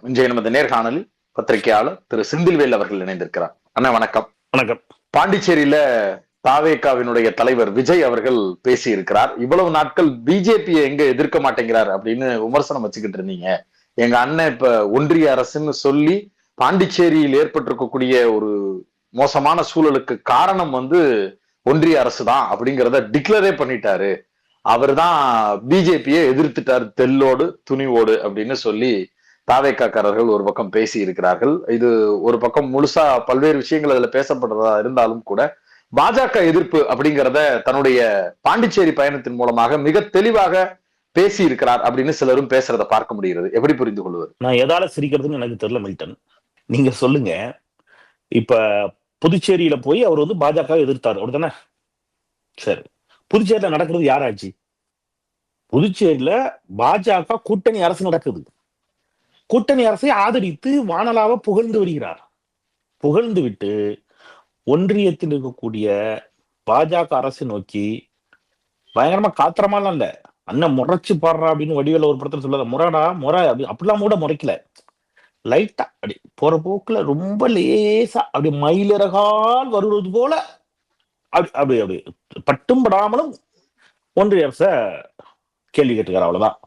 இன்றைய நமது நேர்காணலில் பத்திரிகையாளர் திரு செந்தில்வேல் அவர்கள் இணைந்திருக்கிறார். அண்ணா வணக்கம். வணக்கம். பாண்டிச்சேரியில தாவேகாவினுடைய தலைவர் விஜய் அவர்கள் பேசி இருக்கிறார். இவ்வளவு நாட்கள் பிஜேபியை எங்க எதிர்க்க மாட்டேங்கிறார் அப்படின்னு விமர்சனம் வச்சுக்கிட்டு இருந்தீங்க. எங்க அண்ணன் இப்ப ஒன்றிய அரசுன்னு சொல்லி பாண்டிச்சேரியில் ஏற்பட்டிருக்கக்கூடிய ஒரு மோசமான சூழலுக்கு காரணம் ஒன்றிய அரசு தான் அப்படிங்கிறத டிக்ளரே பண்ணிட்டாரு. அவர் தான் பிஜேபியை எதிர்த்துட்டார் தெல்லோடு துணிவோடு அப்படின்னு சொல்லி தாவேக்காரர்கள் ஒரு பக்கம் பேசி இருக்கிறார்கள். இது ஒரு பக்கம் முழுசா பல்வேறு விஷயங்கள் அதுல பேசப்படுறதா இருந்தாலும் கூட பாஜக எதிர்ப்பு அப்படிங்கிறத தன்னுடைய பாண்டிச்சேரி பயணத்தின் மூலமாக மிக தெளிவாக பேசி இருக்கிறார் அப்படின்னு சிலரும் பேசுறத பார்க்க முடிகிறது. எப்படி புரிந்து கொள்வது? நான் எதால சிரிக்கிறதுன்னு எனக்கு தெரியல மில்டன். நீங்க சொல்லுங்க. இப்ப புதுச்சேரியில போய் அவர் பாஜக எதிர்த்தாரு அப்படித்தானே? சரி, புதுச்சேரியில நடக்கிறது யாராச்சு? புதுச்சேரியில பாஜக கூட்டணி அரசு நடக்குது. கூட்டணி அரசை ஆதரித்து வானலாக புகழ்ந்து வருகிறார். புகழ்ந்து விட்டு ஒன்றியத்தில் இருக்கக்கூடிய பாஜக அரசு நோக்கி பயங்கரமா காத்திரமாலாம் இல்ல, அண்ணன் முறைச்சு பாடுறா அப்படின்னு வடிவேல ஒரு படத்துல சொல்லாத, முறைடா முறை அப்படி அப்படிலாம் கூட முறைக்கல. லைட்டா அப்படி போற போக்குல ரொம்ப லேசா அப்படி மயிலிறகால் வருவது போல அப்படி அப்படி அப்படி பட்டும் படாமலும் ஒன்றிய அரச கேள்வி கேட்டுக்கிறார். அவ்வளவுதான்.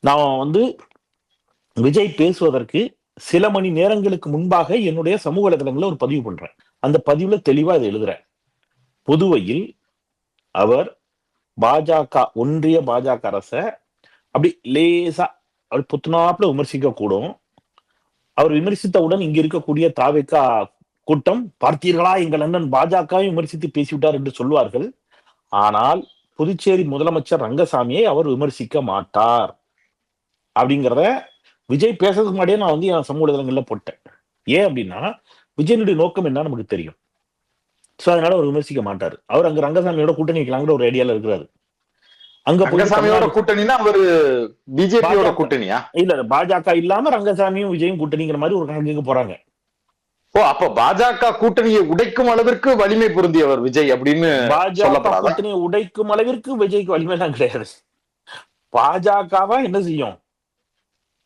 நான் விஜய் பேசுவதற்கு சில மணி நேரங்களுக்கு முன்பாக என்னுடைய சமூக வலைதளங்களில் ஒரு பதிவு பண்றேன். அந்த பதிவுல தெளிவா இதை எழுதுறேன். புதுவையில் அவர் ஒன்றிய பாஜக அரச அப்படி லேசா அப்படி புத்துனாப்புல விமர்சிக்க கூடும். அவர் விமர்சித்தவுடன் இங்க இருக்கக்கூடிய தாவேகா கூட்டம், பார்த்தீர்களா எங்கள் அண்ணன் பாஜகவை விமர்சித்து பேசிவிட்டார் என்று சொல்வார்கள். ஆனால் புதுச்சேரி முதலமைச்சர் ரங்கசாமியை அவர் விமர்சிக்க மாட்டார் அப்படிங்கிறத விஜய் பேசுறதுக்கு முன்னாடியே நான் என் சமூக வலைதளங்கள்ல போட்டேன். ஏன் அப்படின்னா விஜயனுடைய நோக்கம் என்ன நமக்கு தெரியும். சோ அதனால அவர் விமர்சிக்க மாட்டாரு. அவர் அங்க ரங்கசாமியோட கூட்டணி வைக்கலாங்கிற ஒரு ஐடியால இருக்கிறாரு. அங்க ரங்கசாமியோட கூட்டணினா அவரு பிஜேபியோட கூட்டணியா? இல்ல, பாஜக இல்லாம ரங்கசாமியும் விஜயும் கூட்டணிங்கிற மாதிரி ஒரு கணக்குக்கு போறாங்க. ஓ, அப்ப பாஜக கூட்டணியை உடைக்கும் அளவிற்கு வலிமை பொருந்தியவர் விஜய் அப்படின்னு பாஜக கூட்டணியை உடைக்கும் அளவிற்கு விஜய்க்கு வலிமை தான் கிடையாது. பாஜகவா என்ன செய்யும்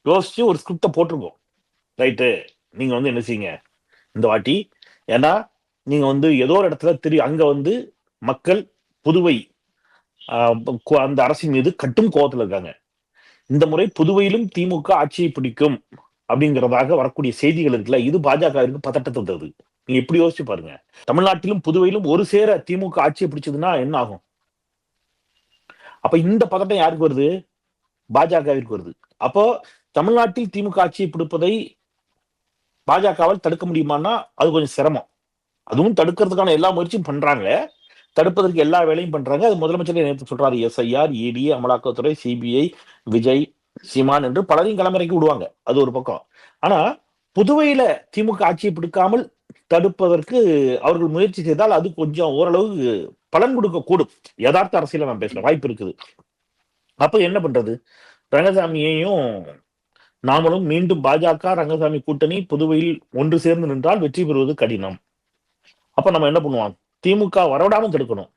யோசிச்சு ஒரு ஸ்கிரிப்ட போட்டிருக்கோம். ரைட்டு, நீங்க என்ன செய்யுங்க இந்த வாட்டி, ஏன்னா நீங்க ஏதோ ஒரு இடத்துல தெரியும் அங்க மக்கள் புதுவை அந்த அரசின் மீது கட்டும் கோபத்துல இருக்காங்க. இந்த முறை புதுவையிலும் திமுக ஆட்சியை பிடிக்கும் அப்படிங்கிறதாக வரக்கூடிய செய்திகள் இருக்குல்ல, இது பாஜகவிற்கு பதட்டத்தை தருது. நீங்க எப்படி யோசிச்சு பாருங்க. தமிழ்நாட்டிலும் புதுவையிலும் ஒரு சேர திமுக ஆட்சியை பிடிச்சதுன்னா என்ன ஆகும்? அப்ப இந்த பதட்டம் யாருக்கு வருது? பாஜகவிற்கு வருது. அப்போ தமிழ்நாட்டில் திமுக ஆட்சியை பிடிப்பதை பாஜகவால் தடுக்க முடியுமான்னா அது கொஞ்சம் சிரமம். அதுவும் தடுக்கிறதுக்கான எல்லா முயற்சியும் பண்றாங்க, தடுப்பதற்கு எல்லா வேலையும் பண்றாங்க. அது முதலமைச்சர் நேற்று சொல்றாரு. எஸ்ஐஆர், இடி, அமலாக்கத்துறை, சிபிஐ, விஜய், சீமான் என்று பலரையும் களமிறக்கி விடுவாங்க. அது ஒரு பக்கம். ஆனா புதுவையில திமுக ஆட்சியை பிடிக்காமல் தடுப்பதற்கு அவர்கள் முயற்சி செய்தால் அது கொஞ்சம் ஓரளவு பலன் கொடுக்க கூடும். யதார்த்த அரசியல நான் பேசுறேன், வாய்ப்பு இருக்குது. அப்ப என்ன பண்றது? ரங்கசாமியையும் நாமளும் மீண்டும் பாஜக ரங்கசாமி கூட்டணி புதுவையில் ஒன்று சேர்ந்து நின்றால் வெற்றி பெறுவது கடினம். அப்ப நம்ம என்ன பண்ணுவோம்? திமுக வரவிடாம தடுக்கணும்.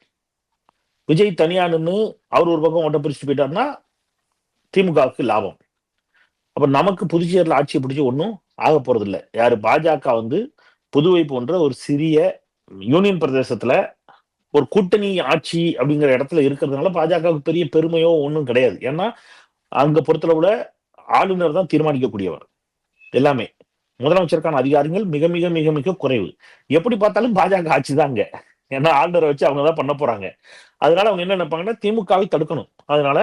விஜய் தனியா நின்று அவர் ஒரு பக்கம் ஓட்ட பிரிச்சுட்டு போயிட்டாருன்னா திமுகவுக்கு லாபம். அப்ப நமக்கு புதுச்சேரியில் ஆட்சியை பிடிச்சி ஒன்றும் ஆக போறது இல்லை. யாரு? பாஜக புதுவை போன்ற ஒரு சிறிய யூனியன் பிரதேசத்துல ஒரு கூட்டணி ஆட்சி அப்படிங்கிற இடத்துல இருக்கிறதுனால பாஜகவுக்கு பெரிய பெருமையோ ஒன்றும் கிடையாது. ஏன்னா அங்க பொறுத்தளவுல ஆளுநர் தான் தீர்மானிக்கக்கூடியவர். எல்லாமே முதலமைச்சருக்கான அதிகாரங்கள் மிக மிக மிக மிக குறைவு. எப்படி பார்த்தாலும் பாஜக ஆட்சி தாங்க. ஏன்னா ஆளுநரை வச்சு அவங்க தான் பண்ண போறாங்க. அதனால அவங்க என்ன நினைப்பாங்கன்னா திமுகவை தடுக்கணும். அதனால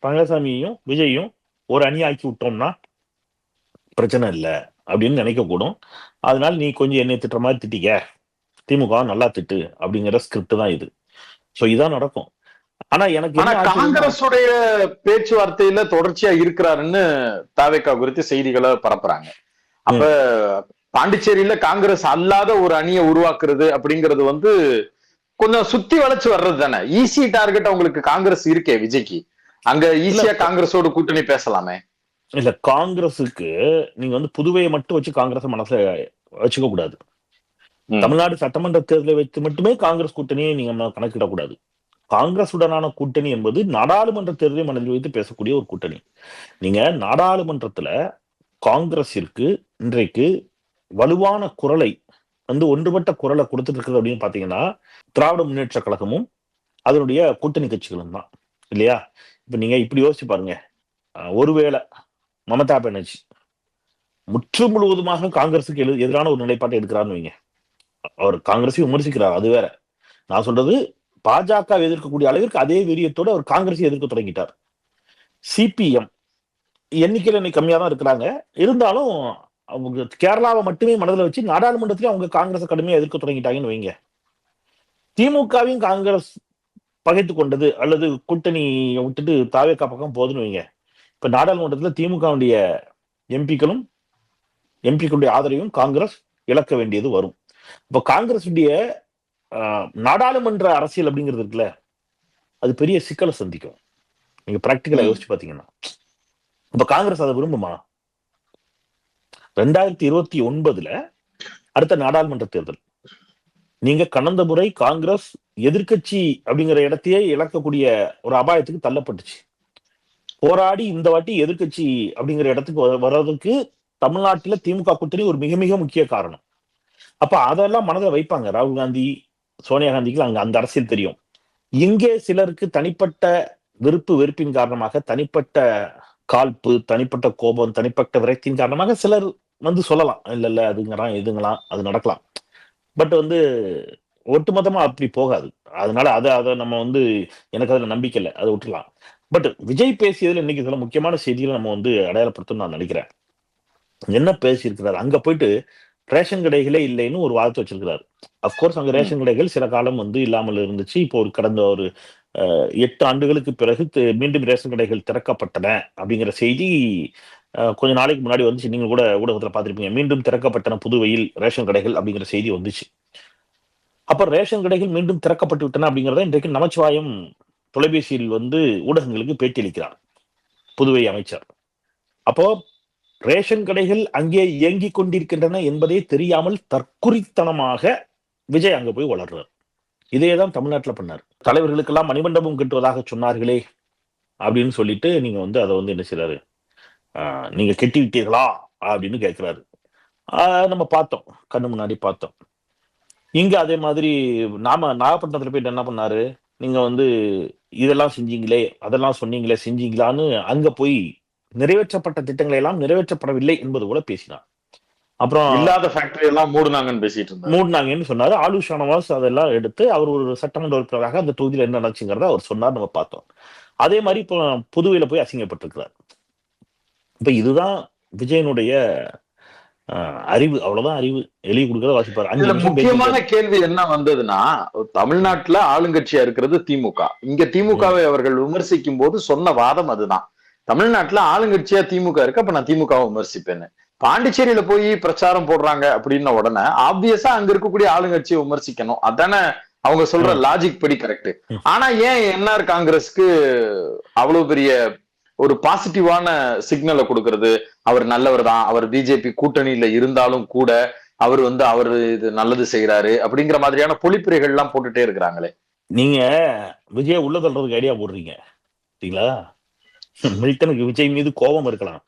ரங்கசாமியையும் விஜயும் ஒரு அணி ஆக்கி விட்டோம்னா பிரச்சனை இல்லை அப்படின்னு நினைக்கக்கூடும். அதனால நீ கொஞ்சம் என்னை திட்டுற மாதிரி திட்டிக்க, திமுக நல்லா திட்டு அப்படிங்கிற ஸ்கிரிப்ட் தான் இது. சோ இதான் நடக்கும். ஆனா எனக்கு காங்கிரஸுடைய பேச்சுவார்த்தையில தொடர்ச்சியா இருக்கிறாருன்னு தாவேகா குறித்து செய்திகளை பரப்புறாங்க. அப்ப பாண்டிச்சேரியில காங்கிரஸ் அல்லாத ஒரு அணியை உருவாக்குறது அப்படிங்கிறது கொஞ்சம் சுத்தி வளைச்சு வர்றது தானே. ஈஸி டார்கெட் அவங்களுக்கு காங்கிரஸ் இருக்கே விஜய்க்கு. அங்க ஈஸியா காங்கிரஸோட கூட்டணி பேசலாமே. இல்ல, காங்கிரஸுக்கு நீங்க புதுவையை மட்டும் வச்சு காங்கிரஸ் மனசுல வச்சுக்க கூடாது. தமிழ்நாடு சட்டமன்ற தேர்தலை வைத்து மட்டுமே காங்கிரஸ் கூட்டணியை நீங்க கணக்கிடக்கூடாது. காங்கிரஸ் உடனான கூட்டணி என்பது நாடாளுமன்ற தேர்தலை மனதில் வைத்து பேசக்கூடிய ஒரு கூட்டணி. நீங்க நாடாளுமன்றத்துல காங்கிரஸிற்கு இன்றைக்கு வலுவான குரலை ஒன்றுபட்ட குரலை கொடுத்துட்டு இருக்குது அப்படின்னு பாத்தீங்கன்னா திராவிட முன்னேற்ற கழகமும் அதனுடைய கூட்டணி கட்சிகளும் தான் இல்லையா? இப்ப நீங்க இப்படி யோசிச்சு பாருங்க. ஒருவேளை மமதா பானர்ஜி முற்று முழுவதுமாக காங்கிரசுக்கு எதிரான ஒரு நிலைப்பாட்டை எடுக்கிறான்னு வைங்க, அவர் காங்கிரஸை விமர்சிக்கிறார், அது வேற. நான் சொல்றது பாஜக எதிர்க்கக்கூடிய அளவிற்கு அதே வீரியத்தோடு அவர் காங்கிரஸை எதிர்க்க தொடங்கிட்டார். சிபிஎம் எண்ணிக்கையில் இன்னைக்கு கம்மியா தான் இருக்கிறாங்க, இருந்தாலும் அவங்க கேரளாவை மட்டுமே மனதில் வச்சு நாடாளுமன்றத்திலே அவங்க காங்கிரஸை கடுமையா எதிர்க்க தொடங்கிட்டாங்கன்னு வைங்க. திமுகவையும் காங்கிரஸ் பகைத்து கொண்டது அல்லது கூட்டணியை விட்டுட்டு தாவேகா பக்கம் போகுதுன்னு வைங்க. இப்ப நாடாளுமன்றத்தில் திமுகவுடைய எம்பிக்களுடைய ஆதரவையும் காங்கிரஸ் இழக்க வேண்டியது வரும். இப்போ காங்கிரஸுடைய நாடாளுமன்ற அரசியல் அப்படிங்கிறது இருக்குல்ல, அது பெரிய சிக்கலை சந்திக்கும். நீங்க பிராக்டிகலா யோசிச்சு பாத்தீங்கன்னா, இப்ப காங்கிரஸ் அதை விரும்புமா? 2029 அடுத்த நாடாளுமன்ற தேர்தல், நீங்க கடந்த முறை காங்கிரஸ் எதிர்கட்சி அப்படிங்கிற இடத்தையே இழக்கக்கூடிய ஒரு அபாயத்துக்கு தள்ளப்பட்டுச்சு. போராடி இந்த வாட்டி எதிர்கட்சி அப்படிங்கிற இடத்துக்கு வர்றதுக்கு தமிழ்நாட்டில திமுக கூட்டணி ஒரு மிக மிக முக்கிய காரணம். அப்ப அதெல்லாம் மனதில் வைப்பாங்க. ராகுல் காந்தி, சோனியா காந்திக்கு அங்க அந்த அரசியல் தெரியும். இங்கே சிலருக்கு தனிப்பட்ட வெறுப்பின் காரணமாக, தனிப்பட்ட காழ்ப்பு, தனிப்பட்ட கோபம், தனிப்பட்ட விரக்தியின் காரணமாக சிலர் சொல்லலாம், இல்ல அதுங்கலாம் இதுங்களாம் அது நடக்கலாம். பட் ஒட்டுமொத்தமா அப்படி போகாது. அதனால அதை நம்ம எனக்கு அதுல நம்பிக்கை இல்லை, அதை விட்டுலாம். பட் விஜய் பேசியதுல இன்னைக்கு சில முக்கியமான செய்திகளை நம்ம அடையாளப்படுத்தணும்னு நான் நினைக்கிறேன். என்ன பேசியிருக்கிறார், அங்க போயிட்டு ரேஷன் கடைகளே இல்லைன்னு ஒரு வார்த்தை வச்சிருக்கிறாரு. அப்கோர்ஸ் அங்க ரேஷன் கடைகள் சில காலம் இல்லாமல் இருந்துச்சு. இப்போ கடந்த ஒரு 8 ஆண்டுகளுக்கு பிறகு மீண்டும் ரேஷன் கடைகள் திறக்கப்பட்டன அப்படிங்கிற செய்தி கொஞ்ச நாளைக்கு முன்னாடி வந்துச்சு. நீங்க கூட ஊடகத்துல பார்த்திருப்பீங்க. மீண்டும் திறக்கப்பட்டன புதுவையில் ரேஷன் கடைகள் அப்படிங்கிற செய்தி வந்துச்சு. அப்ப ரேஷன் கடைகள் மீண்டும் திறக்கப்பட்டு விட்டன அப்படிங்கிறத இன்றைக்கு நமச்சிவாயம் தொலைபேசியில் ஊடகங்களுக்கு பேட்டி அளிக்கிறார் புதுவை அமைச்சர். அப்போ ரேஷன் கடைகள் அங்கே இயங்கிக் கொண்டிருக்கின்றன என்பதே தெரியாமல் தற்குறித்தனமாக விஜய் அங்க போய் வளர்றார். இதையேதான் தமிழ்நாட்டில் பண்ணார். தலைவர்களுக்கெல்லாம் மணிமண்டபம் கட்டுவதாக சொன்னார்களே அப்படின்னு சொல்லிட்டு நீங்க அதை என்ன செய்யறாரு, நீங்க கெட்டி விட்டீர்களா அப்படின்னு கேட்கிறாரு. நம்ம பார்த்தோம், கண்ணு முன்னாடி பார்த்தோம். இங்க அதே மாதிரி நாகப்பட்டினத்துல போயிட்டு என்ன பண்ணாரு, நீங்க இதெல்லாம் செஞ்சீங்களே, அதெல்லாம் சொன்னீங்களே, செஞ்சீங்களான்னு அங்க போய் நிறைவேற்றப்பட்ட திட்டங்களை எல்லாம் நிறைவேற்றப்படவில்லை என்பது போல பேசினார். அப்புறம் இல்லாத ஃபேக்டரி எல்லாம் மூடுனாங்கன்னு சொன்னாரு. ஆலு ஷானவாஸ் அதெல்லாம் எடுத்து அவர் ஒரு சட்டமன்ற உறுப்பினராக அந்த தொகுதியில் என்ன நடந்துச்சுங்கிறத அவர் சொன்னார், நம்ம பார்த்தோம். அதே மாதிரி இப்போ புதுவையில போய் அசிங்கப்பட்டிருக்கிறார். இப்ப இதுதான் விஜயனுடைய அறிவு, அவ்வளவுதான் அறிவு. எழுதி கொடுக்கறத வாசிப்பாரு. முக்கியமான கேள்வி என்ன வந்ததுன்னா, தமிழ்நாட்டுல ஆளுங்கட்சியா இருக்கிறது திமுக. இங்க திமுகவை அவர்கள் விமர்சிக்கும் போது சொன்ன வாதம் அதுதான், தமிழ்நாட்டுல ஆளுங்கட்சியா திமுக இருக்கு, அப்ப நான் திமுகவை விமர்சிப்பேன்னு. பாண்டிச்சேரியில போய் பிரச்சாரம் போடுறாங்க அப்படின்ன உடனே ஆப்வியஸா அங்க இருக்கக்கூடிய ஆளுங்கட்சியை விமர்சிக்கணும், அதானே அவங்க சொல்ற லாஜிக் படி கரெக்ட். ஆனா ஏன் என்ஆர் காங்கிரஸ்க்கு அவ்வளவு பெரிய ஒரு பாசிட்டிவான சிக்னலை கொடுக்கறது, அவர் நல்லவர் தான், அவர் பிஜேபி கூட்டணியில இருந்தாலும் கூட அவர் அவர் இது நல்லது செய்யறாரு அப்படிங்கிற மாதிரியான பொழிப்புரைகள் எல்லாம் போட்டுட்டே இருக்கிறாங்களே. நீங்க விஜய் உள்ள தள்ளுறதுக்கு ஐடியா போடுறீங்க சரிங்களா? மில்டனுக்கு விஜய் மீது கோபம் இருக்கலாம்,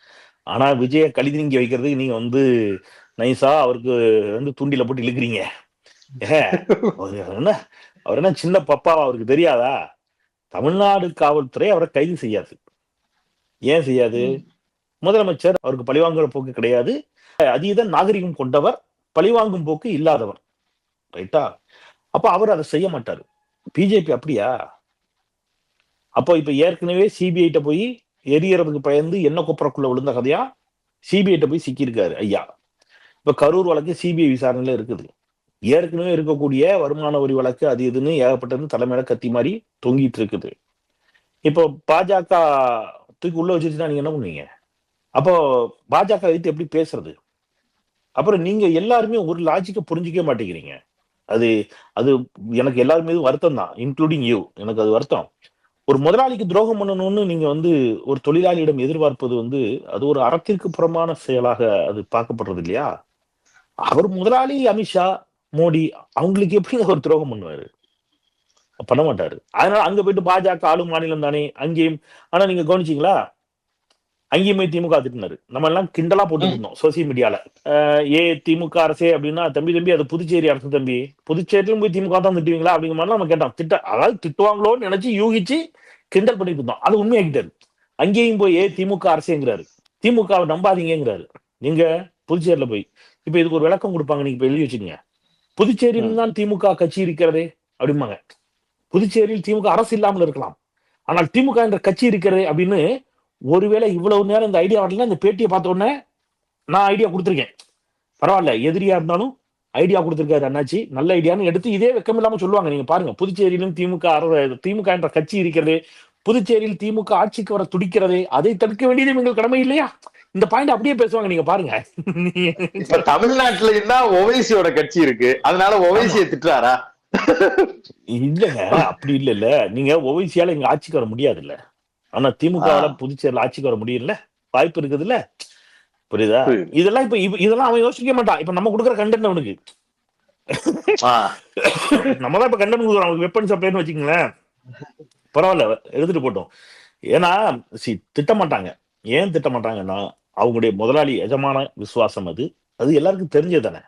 ஆனா விஜய கழிதிங்கி வைக்கிறதுக்கு நீங்க நைஸா அவருக்கு தூண்டில போட்டு இழுக்கிறீங்க. அவர் என்ன சின்ன பப்பா, அவருக்கு தெரியாதா? தமிழ்நாடு காவல்துறை அவரை கைது செய்யாது. ஏன் செய்யாது? முதலமைச்சர் அவருக்கு பழிவாங்குற போக்கு கிடையாது, அதீத நாகரிகம் கொண்டவர், பழிவாங்கும் போக்கு இல்லாதவர், ரைட்டா? அப்ப அவர் அதை செய்ய மாட்டாரு. பிஜேபி அப்படியா? அப்போ இப்ப ஏற்கனவே சிபிஐட்ட போய் எரியறதுக்கு பயந்து என்ன கொப்பரக்குள்ள விழுந்த கதையா சிபிஐட்ட போய் சிக்கியிருக்காரு ஐயா. இப்ப கரூர் வழக்கு சிபிஐ விசாரணையில இருக்குது. ஏற்கனவே இருக்கக்கூடிய வருமான வரி வழக்கு அது இதுன்னு ஏகப்பட்டது தலைமையில கத்தி மாதிரி தொங்கிட்டு இருக்குது. இப்போ பாஜக தூக்கி உள்ள வச்சுச்சுன்னா நீங்க என்ன பண்ணுவீங்க? அப்போ பாஜக எடுத்து எப்படி பேசுறது? அப்புறம் நீங்க எல்லாருமே ஒரு லாஜிக்க புரிஞ்சிக்க மாட்டேங்கிறீங்க. அது அது எனக்கு எல்லாருமே வருத்தம் தான், இன்க்ளூடிங் யூ. எனக்கு அது வருத்தம். ஒரு முதலாளிக்கு துரோகம் பண்ணணும்னு நீங்க ஒரு தொழிலாளியிடம் எதிர்பார்ப்பது அது ஒரு அறத்திற்கு புறமான செயலாக அது பார்க்கப்படுறது இல்லையா? அவர் முதலாளி அமித்ஷா, மோடி, அவங்களுக்கு எப்படி அவர் துரோகம் பண்ணுவாரு? பண்ண மாட்டாரு. அதனால அங்க போயிட்டு பாஜக ஆளும் மாநிலம் தானே அங்கேயும். ஆனா நீங்க கவனிச்சீங்களா, அங்கேயும் போய் திமுக திட்டினாரு. நம்ம எல்லாம் கிண்டலா போட்டுட்டு இருந்தோம் சோசியல் மீடியால. திமுக அரசே அப்படின்னா, தம்பி அது புதுச்சேரி அரசு தம்பி, புதுச்சேரியிலும் போய் திமுக தான் திட்டுவீங்களா அப்படிங்கிற மாதிரி நம்ம கேட்டோம். அதாவது திட்டுவாங்களோன்னு நினைச்சு யூகிச்சு கிண்டல் பண்ணிட்டு இருந்தோம். அது உண்மையாகிட்டாரு. அங்கேயும் போய் திமுக அரசேங்கிறாரு, திமுகவை நம்பாதீங்கிறாரு. நீங்க புதுச்சேரியில போய் இப்ப இதுக்கு ஒரு விளக்கம் கொடுப்பாங்க, நீங்க இப்ப எழுதி வச்சுக்கீங்க. புதுச்சேரியில் தான் திமுக கட்சி இருக்கிறதே அப்படிம்பாங்க. புதுச்சேரியில் திமுக அரசு இல்லாமல் இருக்கலாம், ஆனால் திமுக என்ற கட்சி இருக்கிறது அப்படின்னு. ஒருவேளை இவ்வளவு நேரம் இந்த ஐடியா வரல, இந்த பேட்டியை பார்த்த உடனே நான் ஐடியா கொடுத்துருக்கேன். பரவாயில்ல, எதிரியா இருந்தாலும் ஐடியா கொடுத்துருக்காரு அண்ணாச்சி, நல்ல ஐடியான்னு எடுத்து இதே வெக்கம் இல்லாம சொல்லுவாங்க. நீங்க பாருங்க, புதுச்சேரியிலும் திமுக என்ற கட்சி இருக்கிறது, புதுச்சேரியில் திமுக ஆட்சிக்கு வர துடிக்கிறது, அதை தடுக்க வேண்டியது எங்கள் கடமை இல்லையா? இந்த பாயிண்ட் அப்படியே பேசுவாங்க. நீங்க பாருங்க. இப்ப தமிழ்நாட்டுல இருந்தா ஓவைசியோட கட்சி இருக்கு, அதனால ஓவைசியை திட்டுறாரா? இல்லங்க, அப்படி இல்ல. நீங்க ஓவைசியால இங்க ஆட்சிக்கு வர முடியாது இல்ல, ஆனா திமுக புதுச்சேரியில் ஆட்சிக்கு வர முடியல, வாய்ப்பு இருக்குது இல்ல. புரியுதா? இதெல்லாம் இப்ப இதெல்லாம் அவன் யோசிக்க மாட்டான். இப்ப நம்ம கொடுக்குற கண்டென்ட் அவனுக்கு, நம்ம தான் இப்ப கண்டென்ட் கொடுக்குறோம் அவனுக்கு. வெப்பன் சப்ளைன்னு வச்சுக்கங்களேன், பரவாயில்ல எடுத்துட்டு போட்டோம். ஏன்னா திட்ட மாட்டாங்க. ஏன் திட்ட மாட்டாங்கன்னா, அவங்களுடைய முதலாளி எஜமான விசுவாசம் அது எல்லாருக்கும் தெரிஞ்சது தானே.